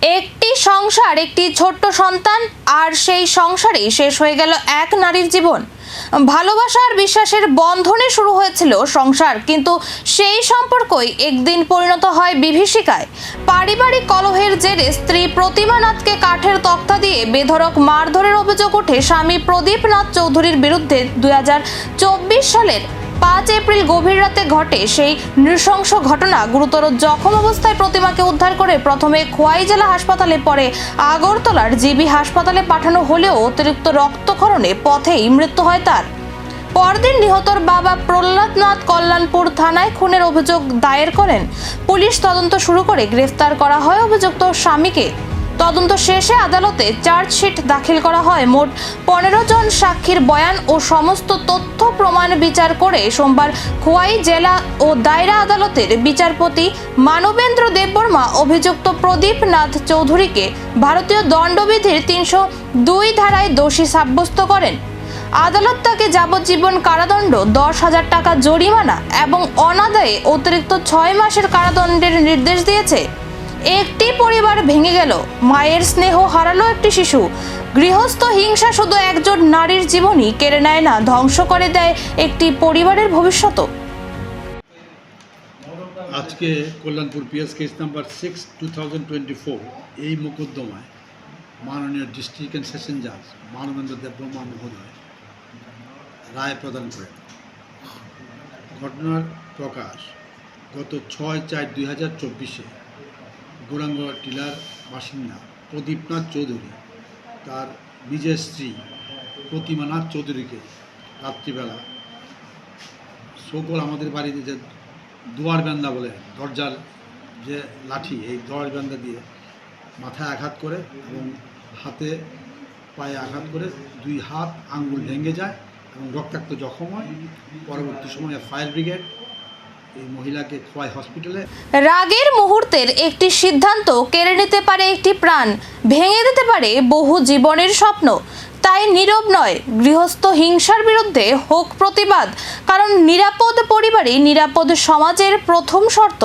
একটি সংসার, একটি ছোট্ট সন্তান, আর সেই সংসারেই শেষ হয়ে গেল এক নারীর জীবন। ভালোবাসা আর বিশ্বাসের বন্ধনে শুরু হয়েছিল সংসার, কিন্তু সেই সম্পর্কই একদিন পরিণত হয় বিভীষিকায়। পারিবারিক কলহের জেরে স্ত্রী প্রতিমা নাথকে কাঠের তক্তা দিয়ে বেধড়ক মারধরের অভিযোগ ওঠে স্বামী প্রদীপ নাথ চৌধুরীর বিরুদ্ধে। 2024 সালের 5 এপ্রিল গভীর রাতে ঘটে সেই নৃশংস ঘটনা। গুরুতর জখম অবস্থায় প্রতিমাকে উদ্ধার করে প্রথমে খোয়াই জেলা হাসপাতালে, পরে আগরতলার জিবি হাসপাতালে পাঠানো হলেও অতিরিক্ত রক্তক্ষরণে পথেই মৃত্যু হয় তার। পরদিন নিহতর বাবা প্রহ্লাদ নাথ কল্যাণপুর থানায় খুনের অভিযোগ দায়ের করেন। পুলিশ তদন্ত শুরু করে গ্রেফতার করা হয় অভিযুক্ত স্বামীকে। তদন্ত শেষে আদালতে চার্জশিট দাখিল করা হয়। মোট 15 জন সাক্ষীর বয়ান ও সমস্ত তথ্য প্রমাণ বিচার করে সোমবার খোয়াই জেলা ও দায়রা আদালতের বিচারপতি মানবেন্দ্র দেববর্মা অভিযুক্ত প্রদীপ নাথ চৌধুরীকে ভারতীয় দণ্ডবিধির 302 ধারায় দোষী সাব্যস্ত করেন। আদালত তাকে যাবজ্জীবন কারাদণ্ড, 10,000 টাকা জরিমানা এবং অনাদায়ে অতিরিক্ত 6 মাসের কারাদণ্ডের নির্দেশ দিয়েছে। একটি পরিবার ভেঙে গেল, মায়ের স্নেহ হারালো একটি শিশু। গৃহস্থ হিংসা শুধু একজন নারীর জীবনই কেড়ে নেয় না, ধ্বংস করে দেয় একটি পরিবারের ভবিষ্যৎ। আজকে কল্যাণপুর পিএস কেস নাম্বার 6/2024 এই মোকদ্দমায় মাননীয় ডিস্ট্রিক্ট অ্যান্ড সেশন জাজ মানবেন্দ্র দেববর্মা মহোদয় রায় প্রদান করেন। ঘটনার প্রকাশ গত 6/4/2024 গৌরাঙ্গ টিলার বাসিন্দা প্রদীপনাথ চৌধুরী তার নিজের স্ত্রী প্রতিমানাথ চৌধুরীকে রাত্রিবেলা সকল আমাদের বাড়িতে যে দুয়ার বান্দা বলে দরজার যে লাঠি, এই দুয়ার বান্দা দিয়ে মাথায় আঘাত করে এবং হাতে পায়ে আঘাত করে 2 হাত আঙ্গুল ভেঙে যায় এবং রক্তাক্ত জখম হয়। পরবর্তী সময়ে ফায়ার ব্রিগেড এই মহিলাকে খোয়াই হসপিটালে। রাগের মুহূর্তের একটি সিদ্ধান্ত কেড়ে নিতে পারে একটি প্রাণ, ভেঙে দিতে পারে বহু জীবনের স্বপ্ন। তাই নীরব নয়, গৃহস্থ হিংসার বিরুদ্ধে হোক প্রতিবাদ, কারণ নিরাপদ পরিবারই নিরাপদ সমাজের প্রথম শর্ত।